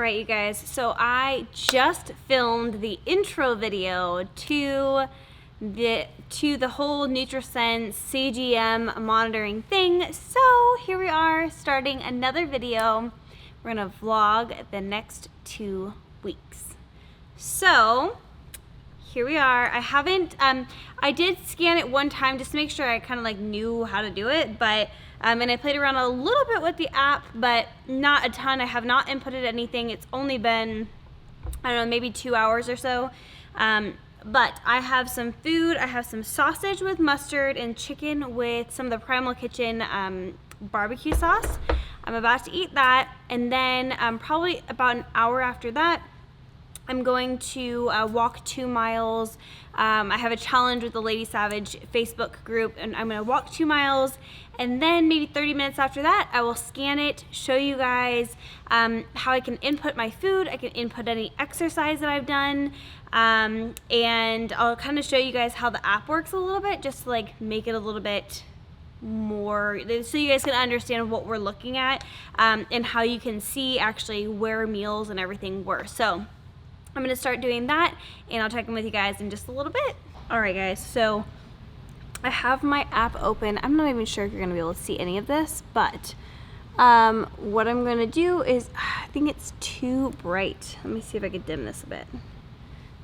Alright, you guys, so I just filmed the intro video to the whole NutriSense CGM monitoring thing. So here we are starting another video. We're gonna vlog the next 2 weeks. So here we are. I did scan it one time just to make sure I kind of like knew how to do it, but and I played around a little bit with the app, but not a ton. I have not inputted anything. It's only been, I don't know, maybe 2 hours or so. But I have some food. I have some sausage with mustard and chicken with some of the Primal Kitchen barbecue sauce. I'm about to eat that, and then probably about an hour after that, I'm going to walk 2 miles. I have a challenge with the Lady Savage Facebook group, and I'm gonna walk 2 miles, and then maybe 30 minutes after that, I will scan it, show you guys how I can input my food. I can input any exercise that I've done, and I'll kind of show you guys how the app works a little bit, just to like make it a little bit more, so you guys can understand what we're looking at, and how you can see actually where meals and everything were. So I'm gonna start doing that, and I'll check in with you guys in just a little bit. All right, guys, so I have my app open. I'm not even sure if you're gonna be able to see any of this, but what I'm gonna do is, I think it's too bright. Let me see if I can dim this a bit.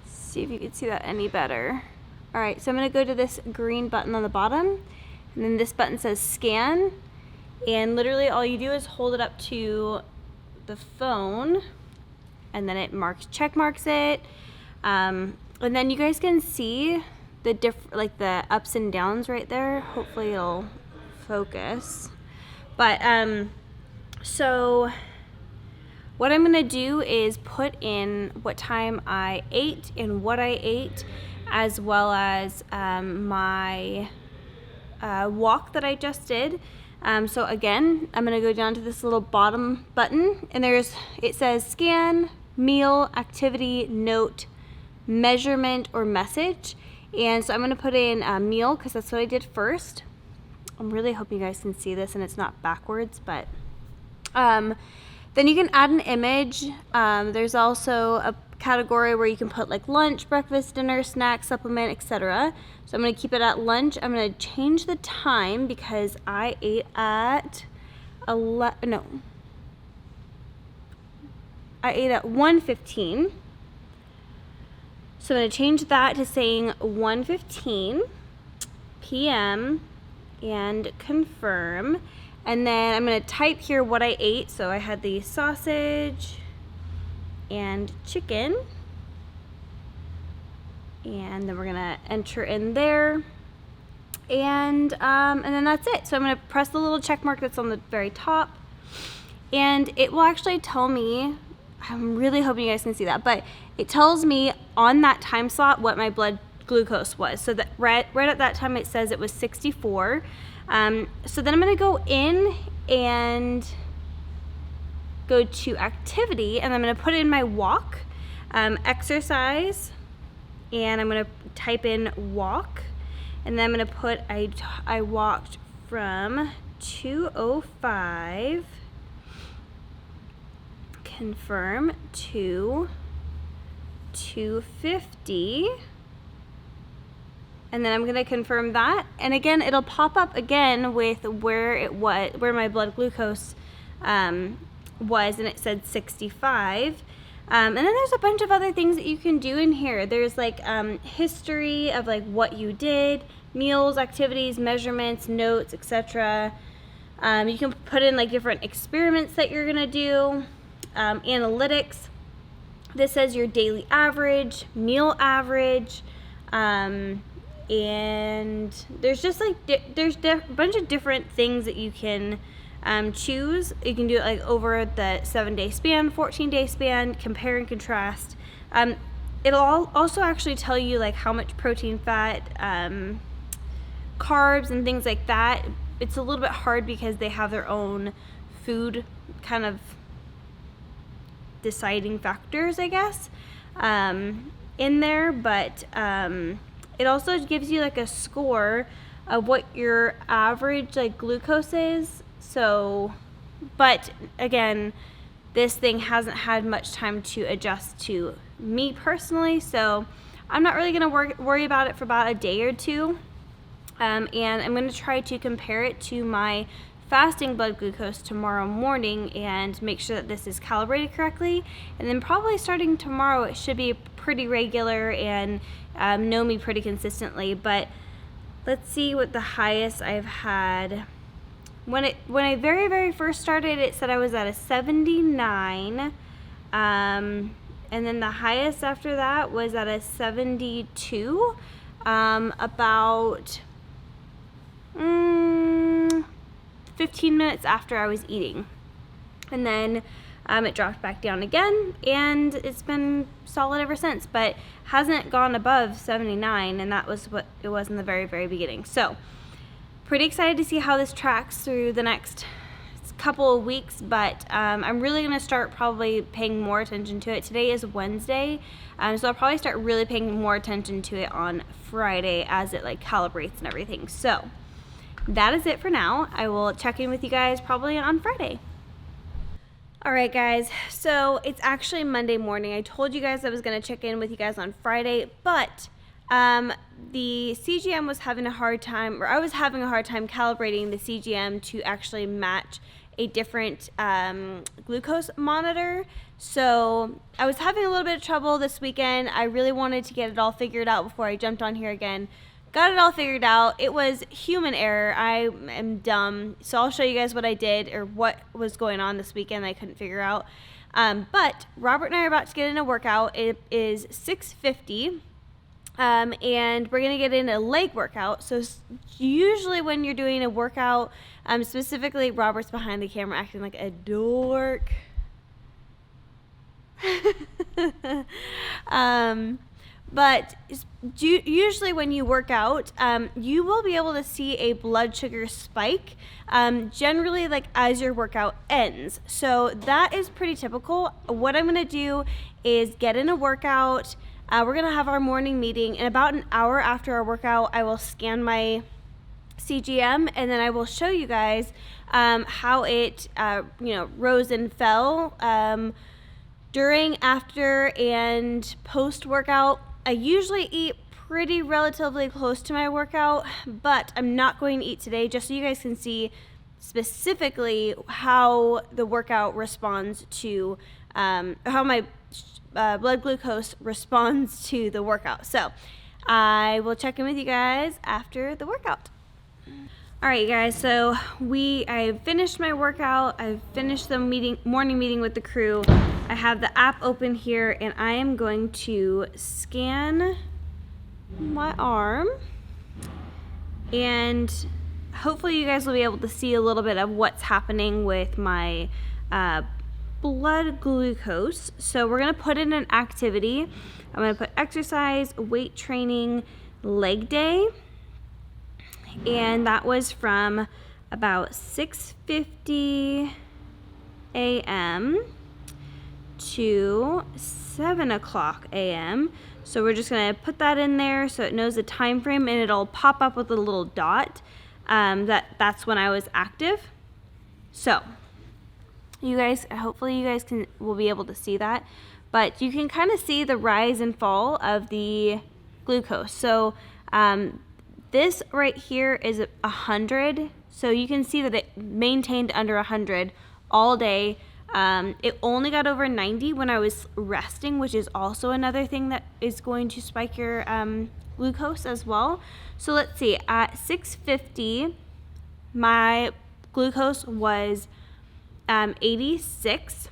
See if you can see that any better. All right, so I'm gonna go to this green button on the bottom, and then this button says scan, and literally all you do is hold it up to the phone, and then it check marks it, and then you guys can see the the ups and downs right there. Hopefully it'll focus. But so what I'm gonna do is put in what time I ate and what I ate, as well as my walk that I just did. So again, I'm gonna go down to this little bottom button, and it says scan, meal, activity, note, measurement, or message. And so I'm gonna put in a meal because that's what I did first. I'm really hoping you guys can see this and it's not backwards, but then you can add an image. There's also a category where you can put like lunch, breakfast, dinner, snack, supplement, etc. So I'm gonna keep it at lunch. I'm gonna change the time because I ate at I ate at 1:15. So I'm gonna change that to saying 1:15 p.m. and confirm. And then I'm gonna type here what I ate. So I had the sausage and chicken. And then we're gonna enter in there. And then that's it. So I'm gonna press the little check mark that's on the very top. And it will actually tell me, I'm really hoping you guys can see that, but it tells me on that time slot what my blood glucose was. So that right at that time it says it was 64. So then I'm gonna go in and go to activity, and I'm gonna put in my walk, exercise, and I'm gonna type in walk, and then I'm gonna put, I walked from 2:05, confirm, to 2:50, and then I'm gonna confirm that, and again it'll pop up again with where my blood glucose was, and it said 65. And then there's a bunch of other things that you can do in here. There's like history of like what you did, meals, activities, measurements, notes, etc. You can put in like different experiments that you're gonna do. Analytics. This says your daily average, meal average, and there's just like there's a bunch of different things that you can choose. You can do it like over the 7-day span, 14-day span, compare and contrast. It'll also actually tell you like how much protein, fat, carbs, and things like that. It's a little bit hard because they have their own food kind of deciding factors, I guess, in there, but it also gives you like a score of what your average like glucose is. So, but again, this thing hasn't had much time to adjust to me personally, so I'm not really going to worry about it for about a day or two. And I'm going to try to compare it to my fasting blood glucose tomorrow morning and make sure that this is calibrated correctly. And then probably starting tomorrow, it should be pretty regular and know me pretty consistently. But let's see what the highest I've had. When I very first started, it said I was at a 79. And then the highest after that was at a 72. About 15 minutes after I was eating. And then it dropped back down again, and it's been solid ever since, but hasn't gone above 79, and that was what it was in the very beginning. So pretty excited to see how this tracks through the next couple of weeks, but I'm really going to start probably paying more attention to it. Today is Wednesday, so I'll probably start really paying more attention to it on Friday as it like calibrates and everything. So that is it for now. I will check in with you guys probably on Friday. All right, guys, so it's actually Monday morning. I told you guys I was going to check in with you guys on Friday, but the CGM was having a hard time, or I was having a hard time calibrating the CGM to actually match a different glucose monitor. So I was having a little bit of trouble this weekend. I really wanted to get it all figured out before I jumped on here again. Got it all figured out. It was human error. I am dumb. So I'll show you guys what I did or what was going on this weekend I couldn't figure out. But Robert and I are about to get in a workout. It is 6:50. And we're going to get in a leg workout. So usually when you're doing a workout, specifically Robert's behind the camera acting like a dork. But usually when you work out, you will be able to see a blood sugar spike, generally like as your workout ends. So that is pretty typical. What I'm going to do is get in a workout. We're going to have our morning meeting, and about an hour after our workout, I will scan my CGM, and then I will show you guys how it rose and fell during, after, and post-workout. I usually eat pretty relatively close to my workout, but I'm not going to eat today just so you guys can see specifically how the workout responds to, how my blood glucose responds to the workout. So I will check in with you guys after the workout. All right, guys, so I finished my workout. I've finished the morning meeting with the crew. I have the app open here, and I am going to scan my arm, and hopefully you guys will be able to see a little bit of what's happening with my blood glucose. So we're going to put in an activity. I'm going to put exercise, weight training, leg day, and that was from about 6:50 a.m. to 7 o'clock a.m. So we're just going to put that in there so it knows the time frame, and it'll pop up with a little dot that's when I was active. So you guys, hopefully you guys will be able to see that, but you can kind of see the rise and fall of the glucose. So this right here is 100, so you can see that it maintained under 100 all day. It only got over 90 when I was resting, which is also another thing that is going to spike your glucose as well. So let's see, at 6:50 my glucose was 86,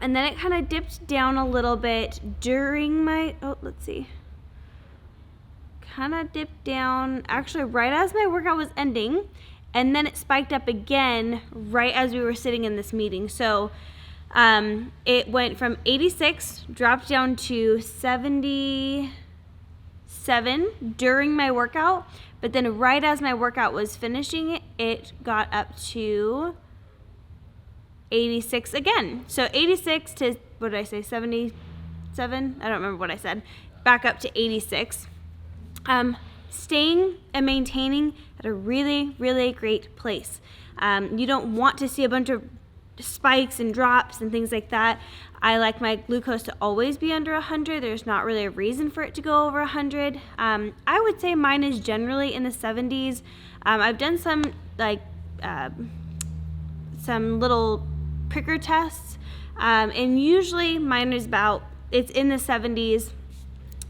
and then it kind of dipped down a little bit during my, kind of dipped down actually right as my workout was ending, and then it spiked up again right as we were sitting in this meeting. So it went from 86, dropped down to 77 during my workout, but then right as my workout was finishing, it got up to 86 again. So 86 to, what did I say, 77? I don't remember what I said. Back up to 86. Staying and maintaining at a really great place. You don't want to see a bunch of spikes and drops and things like that. I like my glucose to always be under 100. There's not really a reason for it to go over 100. I would say mine is generally in the 70s. I've done some like some little pricker tests, and usually mine is it's in the 70s,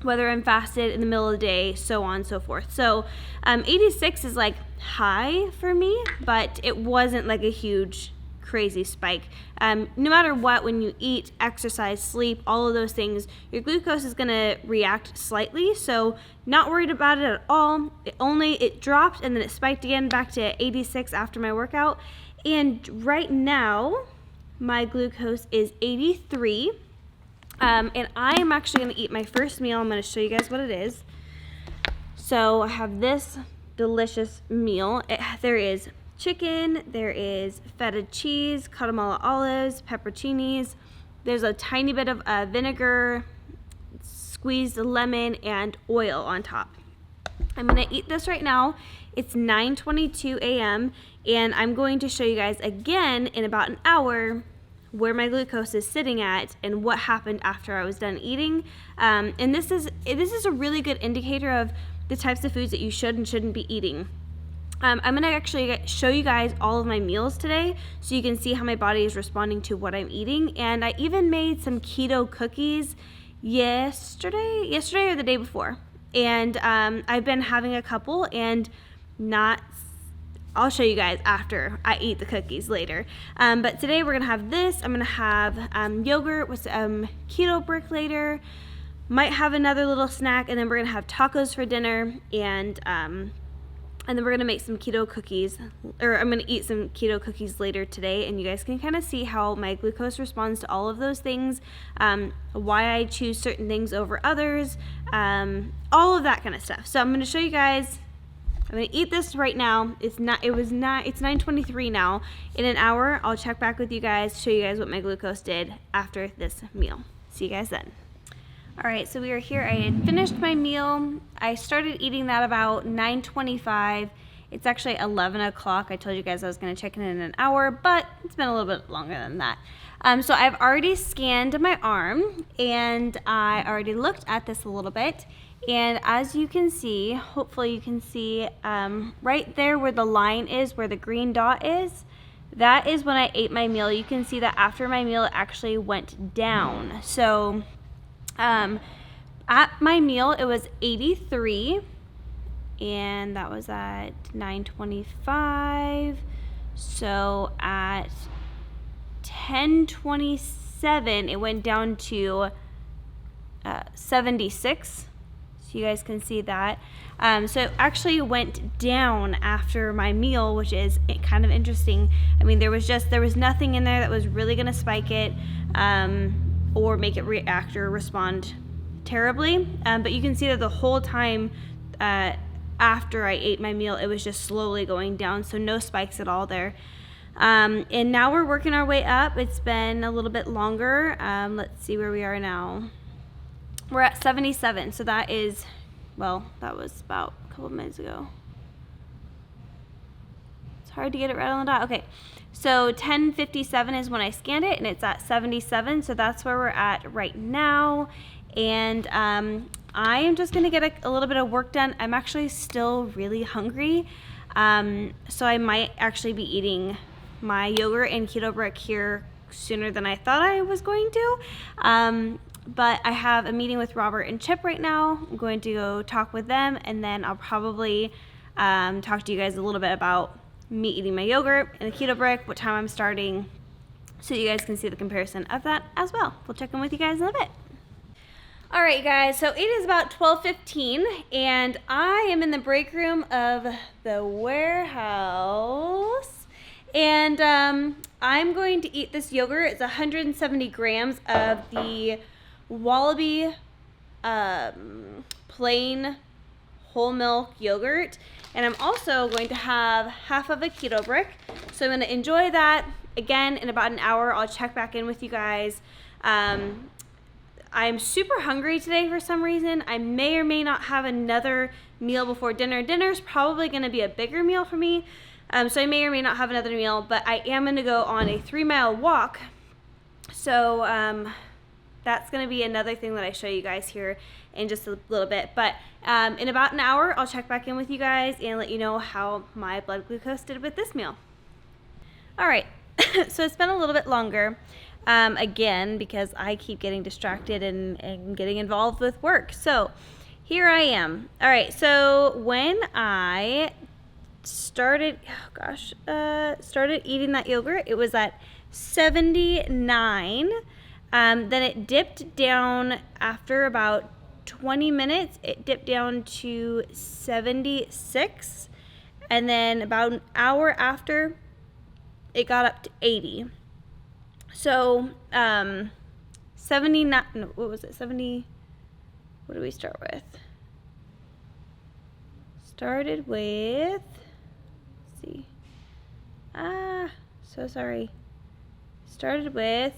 whether I'm fasted in the middle of the day, so on and so forth. So 86 is like high for me, but it wasn't like a huge crazy spike. No matter what, when you eat, exercise, sleep, all of those things, your glucose is going to react slightly. So not worried about it at all. It dropped and then it spiked again back to 86 after my workout. And right now my glucose is 83. And I am actually going to eat my first meal. I'm going to show you guys what it is. So I have this delicious meal. There is chicken, there is feta cheese, Guatemala olives, pepperoncinis. There's a tiny bit of vinegar, squeezed lemon, and oil on top. I'm going to eat this right now. It's 9:22 a.m. and I'm going to show you guys again in about an hour where my glucose is sitting at and what happened after I was done eating. And this is a really good indicator of the types of foods that you should and shouldn't be eating. I'm going to actually show you guys all of my meals today so you can see how my body is responding to what I'm eating. And I even made some keto cookies yesterday or the day before. And I've been having a couple and I'll show you guys after I eat the cookies later. But today we're going to have this. I'm going to have yogurt with keto brick later. Might have another little snack, and then we're going to have tacos for dinner, and then we're going to make some keto cookies, or I'm going to eat some keto cookies later today, and you guys can kind of see how my glucose responds to all of those things, why I choose certain things over others, all of that kind of stuff. So I'm going to show you guys. I'm going to eat this right now. It's 9:23 now. In an hour, I'll check back with you guys, show you guys what my glucose did after this meal. See you guys then. All right, so we are here. I had finished my meal. I started eating that about 9:25. It's actually 11 o'clock. I told you guys I was going to check in an hour, but it's been a little bit longer than that. So I've already scanned my arm, and I already looked at this a little bit. And as you can see, hopefully you can see right there where the line is, where the green dot is, that is when I ate my meal. You can see that after my meal, it actually went down. So at my meal, it was 83, and that was at 9:25. So at 10:27, it went down to 76. So you guys can see that. So it actually went down after my meal, which is kind of interesting. I mean, there was nothing in there that was really going to spike it or make it react or respond terribly. But you can see that the whole time after I ate my meal, it was just slowly going down. So no spikes at all there. And now we're working our way up. It's been a little bit longer. Let's see where we are now. We're at 77, so that was about a couple minutes ago. It's hard to get it right on the dot. Okay, so 10:57 is when I scanned it, and it's at 77, so that's where we're at right now. And I am just gonna get a little bit of work done. I'm actually still really hungry, so I might actually be eating my yogurt and keto brick here sooner than I thought I was going to. But I have a meeting with Robert and Chip right now. I'm going to go talk with them, and then I'll probably talk to you guys a little bit about me eating my yogurt and the keto brick, what time I'm starting, so you guys can see the comparison of that as well. We'll check in with you guys in a bit. All right, guys, so it is about 12:15, and I am in the break room of the warehouse, and I'm going to eat this yogurt. It's 170 grams of the Wallaby plain whole milk yogurt, and I'm also going to have half of a keto brick. So I'm going to enjoy that. Again, in about an hour, I'll check back in with you guys. I'm super hungry today for some reason. I may or may not have another meal before dinner. Dinner's probably going to be a bigger meal for me, So I may or may not have another meal, but I am gonna go on a 3-mile walk. So that's gonna be another thing that I show you guys here in just a little bit. But in about an hour, I'll check back in with you guys and let you know how my blood glucose did with this meal. All right, so it's been a little bit longer. Again, because I keep getting distracted and getting involved with work. So here I am. All right, so when I started eating that yogurt, it was at 79. Then it dipped down after about 20 minutes. It dipped down to 76. And then about an hour after, it got up to 80. So, 79, no, what was it, 70, what did we start with? Started with, let's see, so sorry. Started with,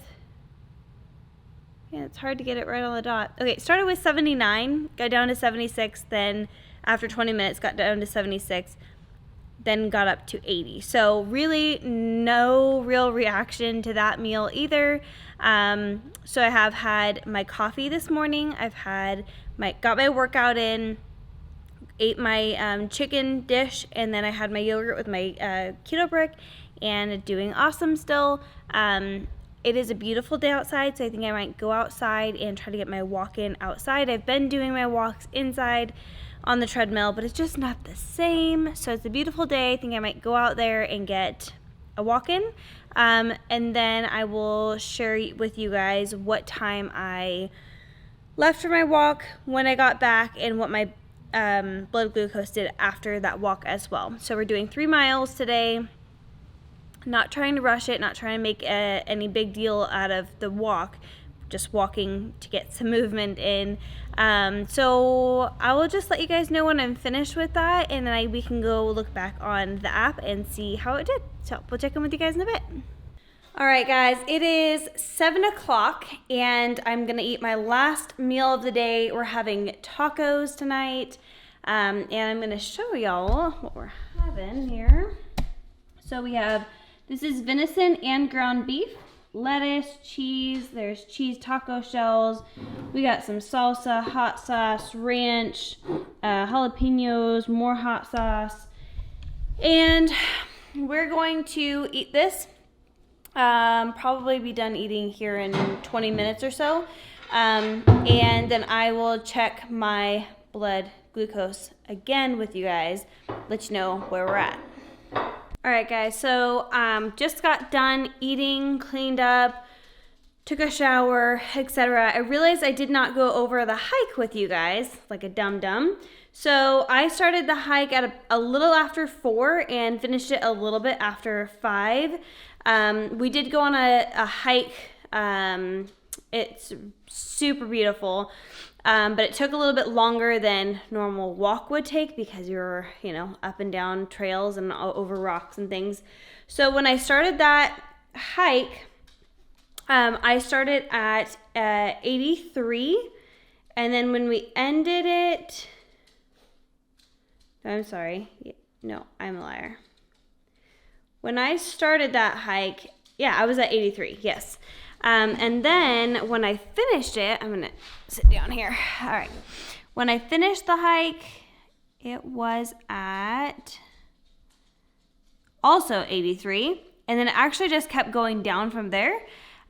yeah, it's hard to get it right on the dot. Okay, started with 79, got down to 76, then after 20 minutes got down to 76. Then got up to 80. So really no real reaction to that meal either. So I have had my coffee this morning. I've had got my workout in, ate my chicken dish, and then I had my yogurt with my keto brick, and doing awesome still. It is a beautiful day outside, so I think I might go outside and try to get my walk in outside. I've been doing my walks inside on the treadmill, but it's just not the same. So it's a beautiful day. I think I might go out there and get a walk-in, and then I will share with you guys what time I left for my walk, when I got back, and what my blood glucose did after that walk as well. So we're doing 3 miles today. Not trying to rush it, not trying to make any big deal out of the walk, just walking to get some movement in. So I will just let you guys know when I'm finished with that, and then we can go look back on the app and see how it did. So we'll check in with you guys in a bit. All right, guys, it is 7 o'clock, and I'm gonna eat my last meal of the day. We're having tacos tonight, and I'm gonna show y'all what we're having here. So we have, this is venison and ground beef, lettuce, cheese, there's cheese taco shells, we got some salsa, hot sauce, ranch, jalapenos, more hot sauce, and we're going to eat this. Probably be done eating here in 20 minutes or so, and then I will check my blood glucose again with you guys, let you know where we're at. All right, guys, so just got done eating, cleaned up, took a shower, etc. I realized I did not go over the hike with you guys, like a dum-dum. So I started the hike at a little after 4 and finished it a little bit after 5. We did go on a hike. It's super beautiful. But it took a little bit longer than normal walk would take because you're, up and down trails and over rocks and things. So when I started that hike, I started at 83, and then when we ended it, I'm sorry, no, I'm a liar. When I started that hike, yeah, I was at 83, yes. And then when I finished it, I'm going to sit down here. All right. When I finished the hike, it was at also 83. And then it actually just kept going down from there.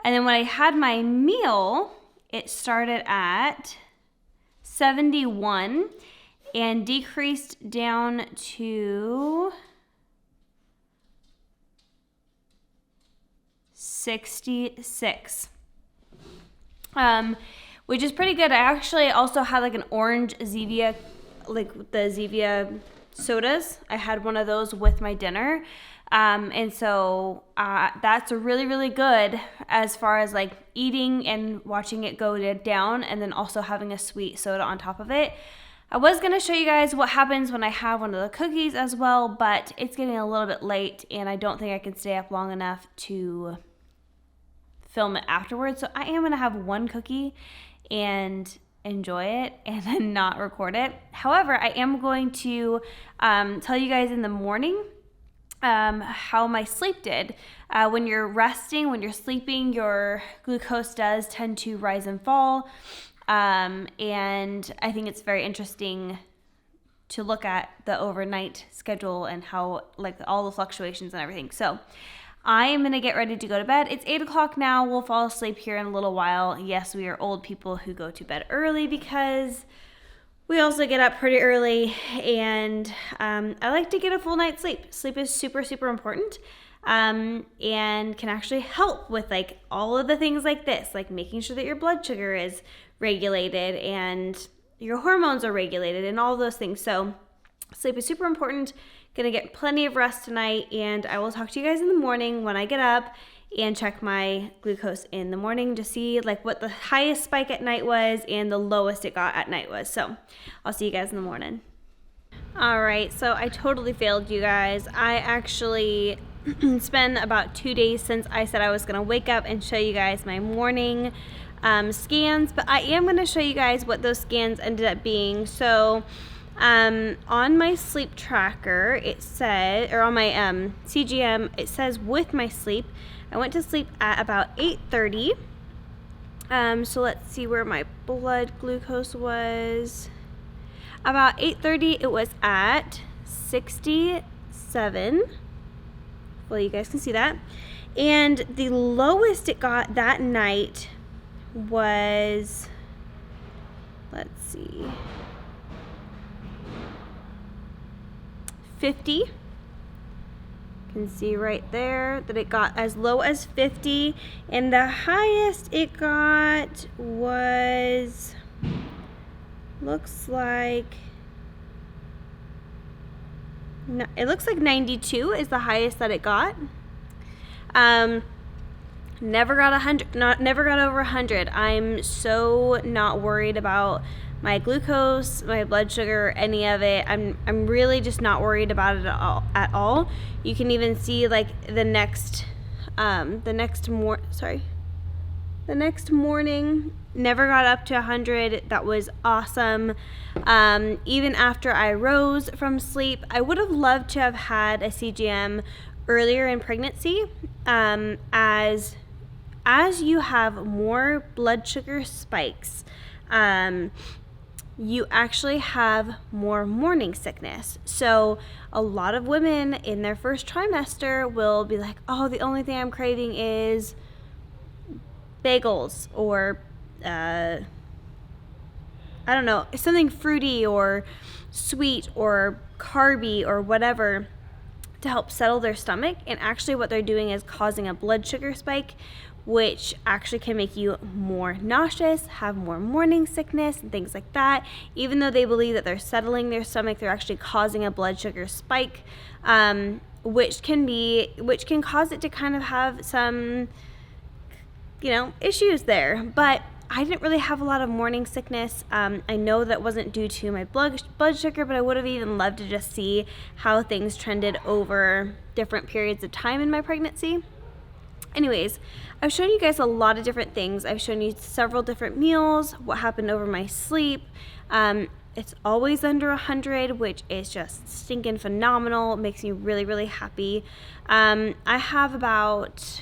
And then when I had my meal, it started at 71 and decreased down to 66, which is pretty good. I actually also had like an orange Zevia, like the Zevia sodas. I had one of those with my dinner, and so that's really, really good as far as like eating and watching it go down, and then also having a sweet soda on top of it. I was going to show you guys what happens when I have one of the cookies as well, but it's getting a little bit late, and I don't think I can stay up long enough to film it afterwards. So I am going to have one cookie and enjoy it and then not record it. However, I am going to tell you guys in the morning how my sleep did. When you're resting, when you're sleeping, your glucose does tend to rise and fall. And I think it's very interesting to look at the overnight schedule and how, like, all the fluctuations and everything. So I am going to get ready to go to bed. It's 8 o'clock now. We'll fall asleep here in a little while. Yes, we are old people who go to bed early because we also get up pretty early, and I like to get a full night's sleep. Sleep is super, super important, and can actually help with like all of the things like this, like making sure that your blood sugar is regulated and your hormones are regulated and all those things. So sleep is super important. Gonna get plenty of rest tonight, and I will talk to you guys in the morning when I get up and check my glucose in the morning to see like what the highest spike at night was and the lowest it got at night was. So I'll see you guys in the morning. All right, so I totally failed, you guys. I actually it's been about 2 days since I said I was gonna wake up and show you guys my morning scans, but I am gonna show you guys what those scans ended up being. So on my sleep tracker, it said, or on my CGM, it says with my sleep, I went to sleep at about 8:30. So let's see where my blood glucose was. About 8:30, it was at 67. Well, you guys can see that. And the lowest it got that night was, let's see, 50. You can see right there that it got as low as 50, and the highest it got was, looks like 92 is the highest that it got. Never got 100, never got over 100. I'm so not worried about my glucose, my blood sugar, any of it. I'm really just not worried about it at all. You can even see like the next morning, never got up to 100. That was awesome. Even after I rose from sleep, I would have loved to have had a CGM earlier in pregnancy. As you have more blood sugar spikes, you actually have more morning sickness. So a lot of women in their first trimester will be like, oh, the only thing I'm craving is bagels or I don't know, something fruity or sweet or carby or whatever to help settle their stomach. And actually what they're doing is causing a blood sugar spike, which actually can make you more nauseous, have more morning sickness and things like that. Even though they believe that they're settling their stomach, they're actually causing a blood sugar spike, which can cause it to kind of have some, issues there. But I didn't really have a lot of morning sickness. I know that wasn't due to my blood sugar, but I would have even loved to just see how things trended over different periods of time in my pregnancy. Anyways, I've shown you guys a lot of different things. I've shown you several different meals, what happened over my sleep. It's always under 100, which is just stinking phenomenal. It makes me really, really happy. I have about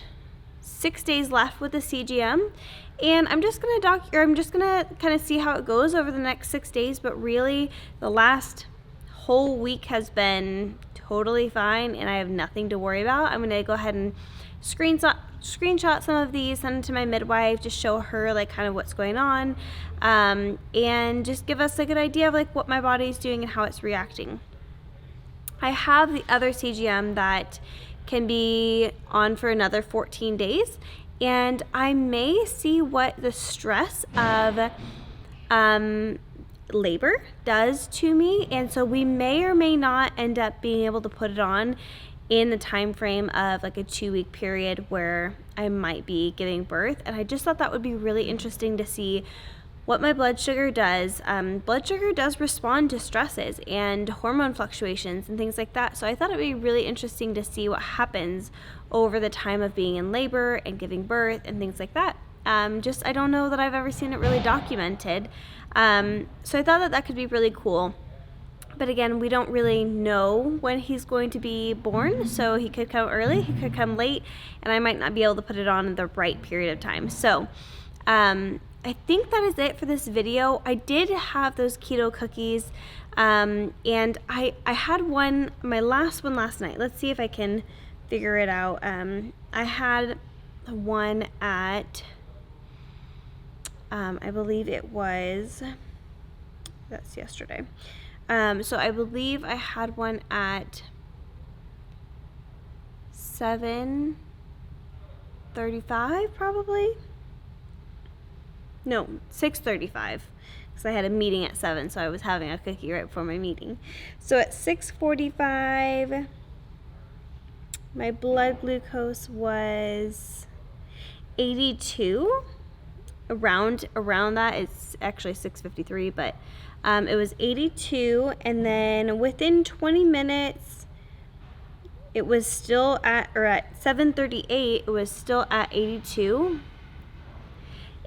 6 days left with the CGM, and I'm just gonna kind of see how it goes over the next 6 days. But really, the last whole week has been totally fine, and I have nothing to worry about. I'm gonna go ahead and screenshot some of these, send them to my midwife, just show her like kind of what's going on, and just give us a good idea of like what my body's doing and how it's reacting. I have the other CGM that can be on for another 14 days, and I may see what the stress of labor does to me, and so we may or may not end up being able to put it on in the time frame of like a 2-week period where I might be giving birth. And I just thought that would be really interesting to see what my blood sugar does. Blood sugar does respond to stresses and hormone fluctuations and things like that. So I thought it would be really interesting to see what happens over the time of being in labor and giving birth and things like that. I don't know that I've ever seen it really documented. So I thought that could be really cool. But again, we don't really know when he's going to be born, so he could come early, he could come late, and I might not be able to put it on in the right period of time. So I think that is it for this video. I did have those keto cookies, and I had one, my last one last night. Let's see if I can figure it out. I had one at, I believe it was, that's yesterday. So I believe I had one at 7:35 probably. No, 6:35, because I had a meeting at 7, so I was having a cookie right before my meeting. So at 6:45, my blood glucose was 82. Around that, it's actually 6:53, but it was 82, and then within 20 minutes, it was still at 7:38, it was still at 82.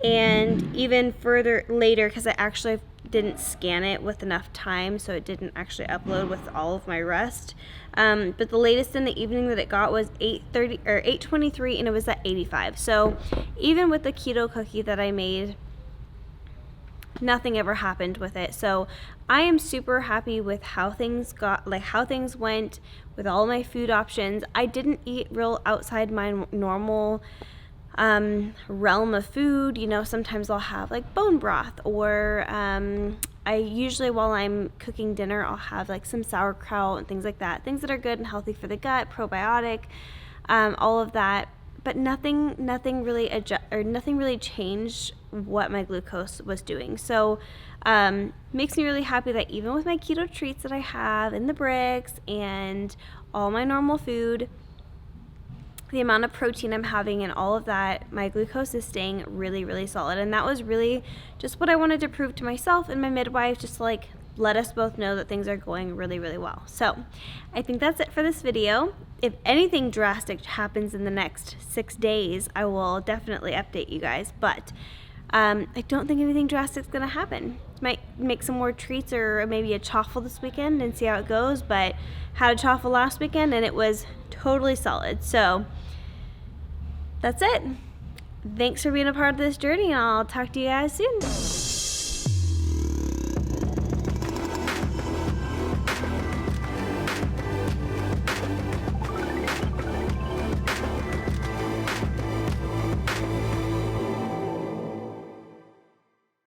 And even further later, because I actually didn't scan it with enough time, so it didn't actually upload with all of my rest. But the latest in the evening that it got was 8:30 or 8:23, and it was at 85. So even with the keto cookie that I made, nothing ever happened with it. So I am super happy with how things went with all my food options. I didn't eat real outside my normal realm of food. You know, sometimes I'll have like bone broth, or I usually, while I'm cooking dinner, I'll have like some sauerkraut and things like that, things that are good and healthy for the gut, probiotic, all of that. But nothing really changed what my glucose was doing. So makes me really happy that even with my keto treats that I have in the bricks and all my normal food, the amount of protein I'm having and all of that, my glucose is staying really, really solid. And that was really just what I wanted to prove to myself and my midwife, just to like let us both know that things are going really, really well. So I think that's it for this video. If anything drastic happens in the next 6 days, I will definitely update you guys. But I don't think anything drastic is going to happen. Might make some more treats or maybe a chaffle this weekend and see how it goes. But had a chaffle last weekend and it was totally solid. So that's it. Thanks for being a part of this journey, and I'll talk to you guys soon.